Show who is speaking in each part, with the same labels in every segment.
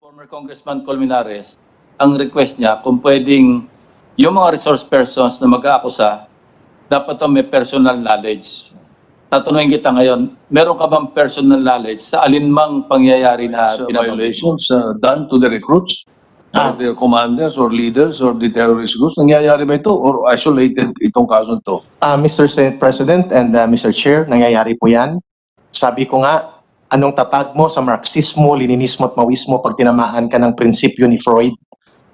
Speaker 1: Former Congressman Colmenares, ang request niya kung pwedeng yung mga resource persons na mag-aakusa, dapat may personal knowledge. Tatanungin kita ngayon, meron ka bang personal knowledge sa alinmang pangyayari na
Speaker 2: Violations done to the recruits, their commanders or leaders or the terrorist groups? Nangyayari ba ito or isolated itong kaso to?
Speaker 3: Mr. Senate President and Mr. Chair, nangyayari po yan. Sabi ko nga, anong tatag mo sa Marxismo, Leninismo at Maoismo pag tinamaan ka ng prinsipyo ni Freud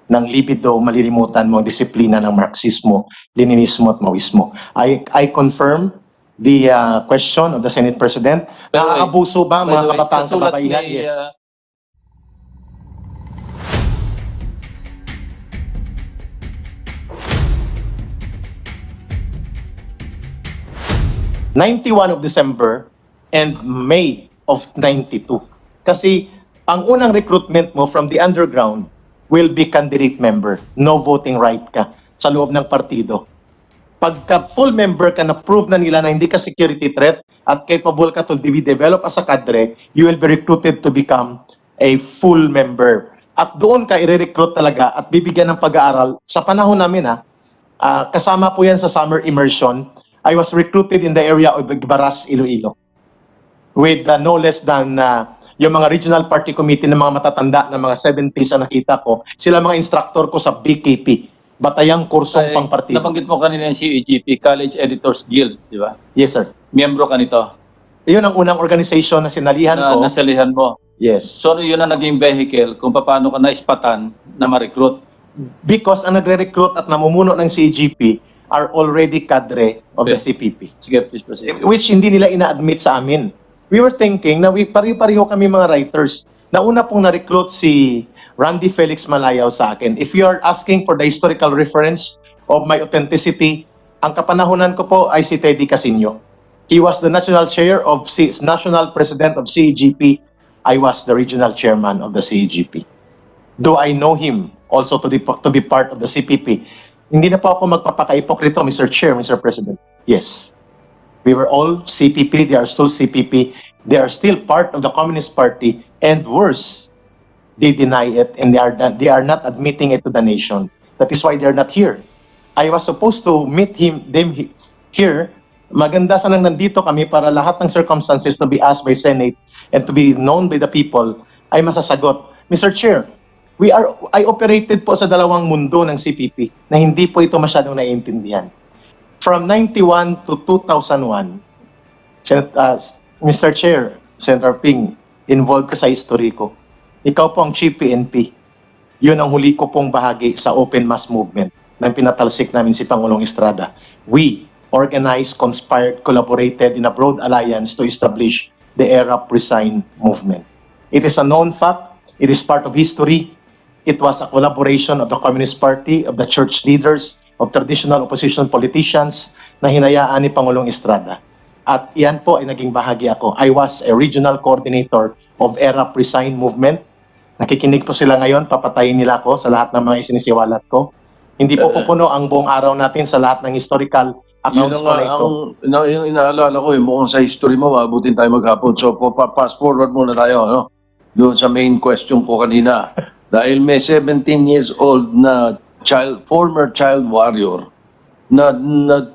Speaker 3: ng libido, malilimutan mo ang disiplina ng Marxismo, Leninismo at Maoismo. I confirm the question of the Senate President. Nakaabuso ba mga kabataan sa kababaihan? Yes. 91 of December and May of 92. Kasi ang unang recruitment mo from the underground will be candidate member. No voting right ka sa loob ng partido. Pagka full member ka, na-prove na nila na hindi ka security threat at capable ka to be developed as a cadre, you will be recruited to become a full member. At doon ka i-recruit talaga at bibigyan ng pag-aaral. Sa panahon namin kasama po yan sa summer immersion. I was recruited in the area of Baras, Iloilo with no less than yung mga regional party committee ng mga matatanda na mga 70s na nakita ko, sila mga instructor ko sa BKP, Batayang Kursong Pangpartido.
Speaker 1: Nabanggit mo kanina yung CEGP, College Editors Guild, di ba?
Speaker 3: Yes, sir.
Speaker 1: Miyembro ka nito?
Speaker 3: Yun ang unang organization na sinalihan ko.
Speaker 1: Nasalihan mo?
Speaker 3: Yes.
Speaker 1: So yun ang naging vehicle kung paano ka naispatan na ma-recruit?
Speaker 3: Because ang nagre-recruit at namumuno ng CEGP are already cadre of the CPP.
Speaker 1: Sige, please proceed.
Speaker 3: Which hindi nila ina-admit sa amin. We were thinking na pariho-pariho kami mga writers. Nauna pong na-recruit si Randy Felix Malayaw sa akin. If you are asking for the historical reference of my authenticity, ang kapanahunan ko po ay si Teddy Casino. He was the national chair of national president of CEGP. I was the regional chairman of the CEGP. Do I know him also to be part of the CPP? Hindi na po ako magpapaka-ipokrito, Mr. Chair, Mr. President. Yes. We were all CPP. They are still CPP. They are still part of the Communist Party. And worse, they deny it and they are not admitting it to the nation. That is why they are not here. I was supposed to meet them here. Maganda sanang nandito kami para lahat ng circumstances to be asked by Senate and to be known by the people ay masasagot. Mr. Chair, I operated po sa dalawang mundo ng CPP na hindi po ito masyadong naiintindihan. From 91 to 2001, Mr. Chair, Senator Ping, involved ka sa history ko. Ikaw po ang Chief PNP. Yun ang huli ko pong bahagi sa open mass movement na pinatalsik namin si Pangulong Estrada. We organized, conspired, collaborated in a broad alliance to establish the ERAP Resign movement. It is a known fact. It is part of history. It was a collaboration of the Communist Party, of the church leaders, of traditional opposition politicians na hinayaan ni Pangulong Estrada. At iyan po ay naging bahagi ako. I was a regional coordinator of ERAP Resign movement. Nakikinig po sila ngayon, papatayin nila ako sa lahat ng mga isinisiwalat ko. Hindi po pupuno ang buong araw natin sa lahat ng historical accounts ko na ito.
Speaker 2: Yung inaalala ko, mukhang sa history mo, mabutin tayo maghapon. So, fast forward muna tayo, no? Doon sa main question ko kanina. Dahil may 17 years old na former child warrior na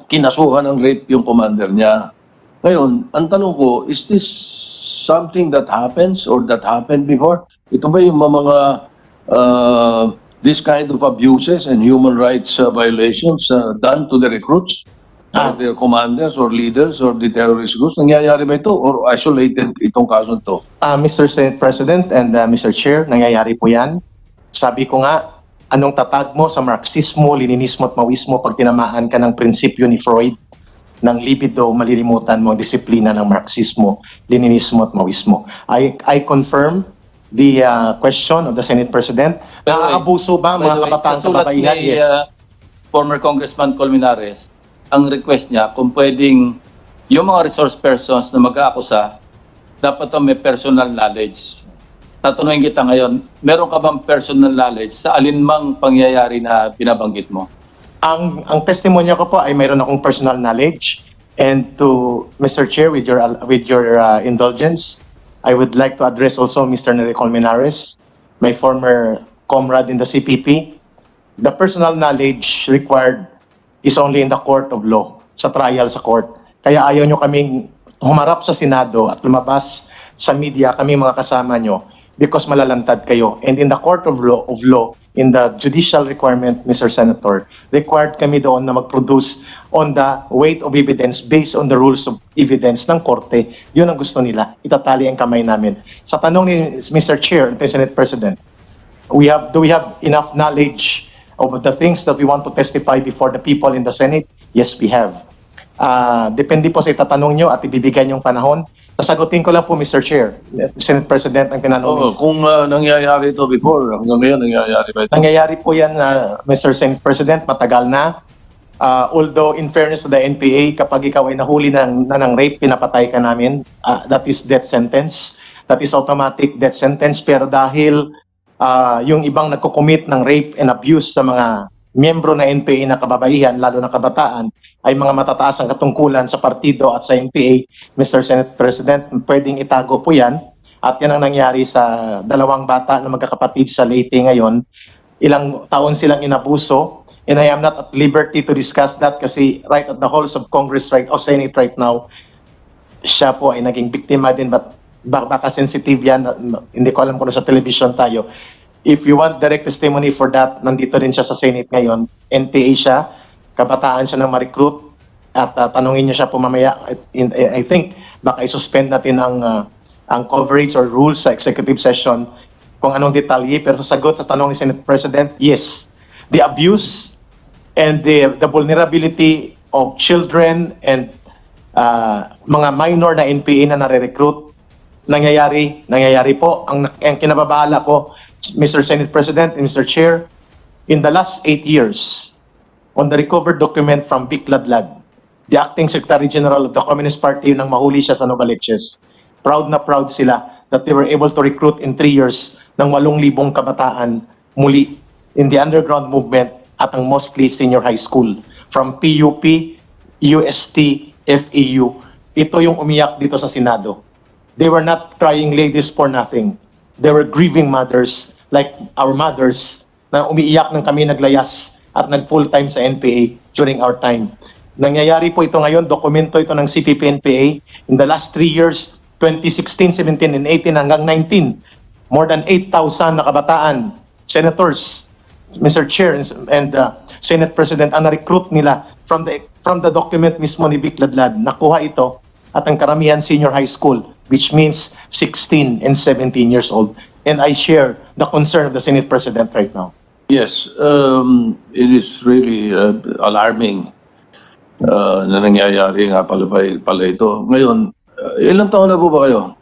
Speaker 2: kinasuhan ng rape yung commander niya. Ngayon, ang tanong ko, is this something that happens or that happened before? Ito ba yung mga this kind of abuses and human rights violations done to the recruits, their commanders or leaders or the terrorist groups? Nangyayari ba ito or isolated itong kaso to?
Speaker 3: Mr. Senate President and Mr. Chair, nangyayari po yan. Sabi ko nga, anong tatag mo sa Marxismo, Leninismo at Maoismo pag tinamaan ka ng prinsipyo ni Freud ng libido, malilimutan mo ang disiplina ng Marxismo, Leninismo at Maoismo. I confirm the question of the Senate President. Nakaabuso ba mga kabataan sa kababaihan? Yes.
Speaker 1: Former Congressman Colmenares, ang request niya kung pwedeng yung mga resource persons na mag-aakusa, dapat may personal knowledge. Tatanungin kita ngayon, meron ka bang personal knowledge sa alinmang pangyayari na binabanggit mo?
Speaker 3: Ang testimonya ko po ay mayroon akong personal knowledge. And to Mr. Chair, with your indulgence, I would like to address also Mr. Neri Colmenares. my former comrade in the CPP, the personal knowledge required is only in the court of law, sa trial sa court. Kaya ayaw nyo kaming humarap sa Senado at lumabas sa media, kami mga kasama nyo, because malalantad kayo. And in the court of law, in the judicial requirement, Mr. Senator, required kami doon na mag-produce on the weight of evidence based on the rules of evidence ng korte. Yun ang gusto nila. Itatali ang kamay namin. Sa tanong ni Mr. Chair, the Senate President, do we have enough knowledge of the things that we want to testify before the people in the Senate? Yes, we have. Depende po sa itatanong nyo at ibibigay nyong panahon. Sasagutin ko lang po, Mr. Chair, Senate President, ang tinanong.
Speaker 2: Kung nangyayari ito before, hanggang ngayon nangyayari ba ito?
Speaker 3: Nangyayari po yan, Mr. Senate President, matagal na. Although, in fairness to the NPA, kapag ikaw ay nahuli ng rape, pinapatay ka namin. That is death sentence. That is automatic death sentence. Pero dahil yung ibang nagko-commit ng rape and abuse sa mga miyembro na NPA na kababaihan, lalo na kabataan, ay mga matataas ang katungkulan sa partido at sa NPA, Mr. Senate President, pwedeng itago po yan. At yan ang nangyari sa dalawang bata na magkakapatid sa Leyte ngayon. Ilang taon silang inabuso, and I am not at liberty to discuss that kasi right at the halls of Congress, of Senate right now, siya po ay naging biktima din, but baka sensitive yan, hindi ko alam kung sa television tayo. If you want direct testimony for that, nandito rin siya sa Senate ngayon. NPA siya, kabataan siya ng ma-recruit, at tanungin niyo siya po mamaya. I think baka i-suspend natin ang coverage or rules sa executive session kung anong detalye, pero sasagot sa tanong ni Senate President, yes. The abuse and the vulnerability of children and mga minor na NPA na nare-recruit, nangyayari po. Ang kinababahala ko, Mr. Senate President and Mr. Chair, in the last 8 years, on the recovered document from Vic Ladlad, the Acting Secretary General of the Communist Party nang mahuli siya sa Novaliches, proud na proud sila that they were able to recruit in 3 years ng 8,000 kabataan muli in the underground movement at ang mostly senior high school. From PUP, UST, FEU, ito yung umiyak dito sa Senado. They were not crying ladies for nothing. They were grieving mothers like our mothers na umiiyak ng kami naglayas at nag-full-time sa NPA during our time. Nangyayari po ito ngayon, dokumento ito ng CPP-NPA. In the last 3 years, 2016, 17, and 18 hanggang 19, more than 8,000 na kabataan, senators, Mr. Chair and Senate President, ang na-recruit nila from the document mismo ni Vic Ladlad. Nakuha ito at ang karamihan senior high school, which means 16 and 17 years old. And I share the concern of the Senate President right now.
Speaker 2: Yes, it is really alarming na nangyayari nga pala ito. Ngayon, ilang taon na po ba kayo?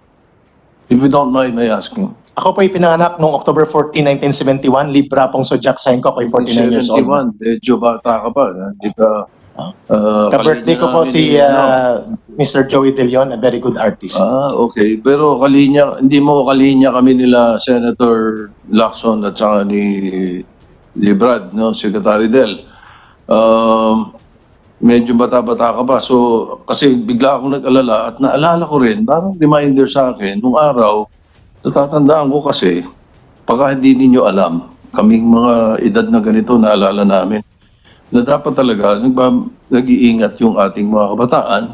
Speaker 2: If you don't mind my asking.
Speaker 3: Ako po pinanganak noong October 14, 1971. Libra pong Sojak Sign ko, ako'y 49 years old.
Speaker 2: 71, medyo bata ka pa. Hindi ka...
Speaker 3: Ka-birthday ko po si Mr. Joey De Leon, a very good artist.
Speaker 2: Okay. Pero hindi mo kalinya kami nila Senator Lacson at saka ni Brad, no? Secretary Del. Medyo bata-bata ka pa. So, kasi bigla akong nag-alala at naalala ko rin, parang reminder sa akin, nung araw, natatandaan ko kasi, pagka hindi ninyo alam, kaming mga edad na ganito, naalala namin, na dapat talaga nag-iingat yung ating mga kabataan.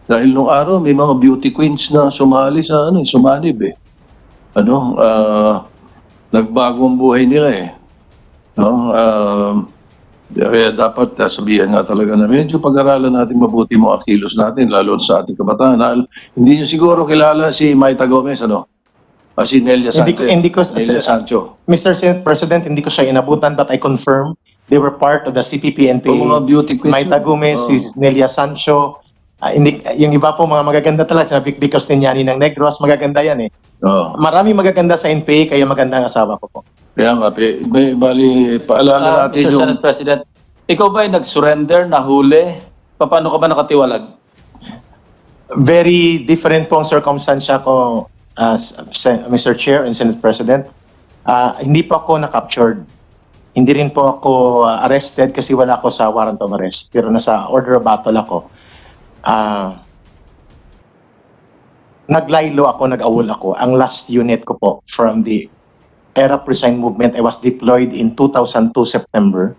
Speaker 2: Dahil nung araw, may mga beauty queens na sumali sa sumanib eh. Nagbago ang buhay nila eh. No? Kaya dapat sabihan nga talaga na medyo pag-aralan natin mabuti mo ang kilos natin, lalo sa ating kabataan. Hindi nyo siguro kilala si Mayta Gomez, si Nelia Sanchez. Nelia Sancho.
Speaker 3: Mr. Senate President, hindi ko siya inabutan, but I confirm they were part of the CPP-NPA.
Speaker 2: Mga beauty queens.
Speaker 3: Mayta Gomez, si Nelia Sancho. Yung iba po, mga magaganda talaga. Sa Vic Costignani ng Negros, magaganda yan eh. Marami magaganda sa NPA, kaya maganda ang asawa ko po.
Speaker 2: Kaya nga, bali, paalala natin
Speaker 1: Mr. Senate President, ikaw ba ay nag-surrender, nahuli? Paano ka ba nakatiwalag?
Speaker 3: Very different po ang circumstansya ko, Mr. Chair and Senate President. Hindi po ako na-captured. Hindi rin po ako arrested kasi wala ako sa warrant of arrest. Pero nasa order of battle ako. Naglaylo ako, nag-awol ako. Ang last unit ko po from the ERA Resign movement. I was deployed in 2002 September.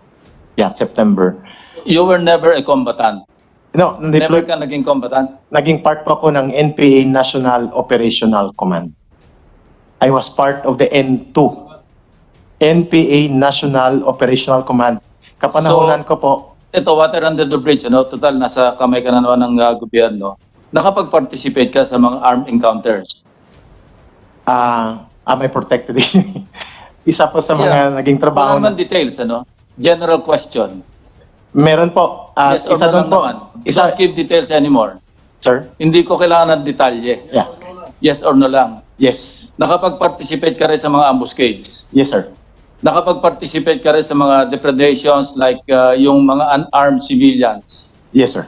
Speaker 3: Yeah, September.
Speaker 1: You were never a combatant.
Speaker 3: No,
Speaker 1: Never
Speaker 3: deployed,
Speaker 1: ka naging combatant.
Speaker 3: naging part po ako ng NPA National Operational Command. I was part of the N2. NPA National Operational Command. Kapanahonan ko po,
Speaker 1: Ito, water under the bridge, ano? Total, nasa kamay ka na naman ng gobyerno. Nakapag-participate ka sa mga armed encounters.
Speaker 3: am I protected? Isa po sa mga naging trabaho.
Speaker 1: Wala naman details, ano? General question.
Speaker 3: Meron po.
Speaker 1: Yes or
Speaker 3: Isa
Speaker 1: no
Speaker 3: doon
Speaker 1: lang
Speaker 3: po.
Speaker 1: naman.
Speaker 3: Isa,
Speaker 1: Don't give details anymore.
Speaker 3: sir?
Speaker 1: Hindi ko kailangan ng detalye.
Speaker 3: Yeah.
Speaker 1: Yes or no lang.
Speaker 3: Yes.
Speaker 1: Nakapag-participate ka rin sa mga ambuscades.
Speaker 3: Yes, sir.
Speaker 1: Nakapag-participate ka rin sa mga depredations like yung mga unarmed civilians.
Speaker 3: Yes, sir.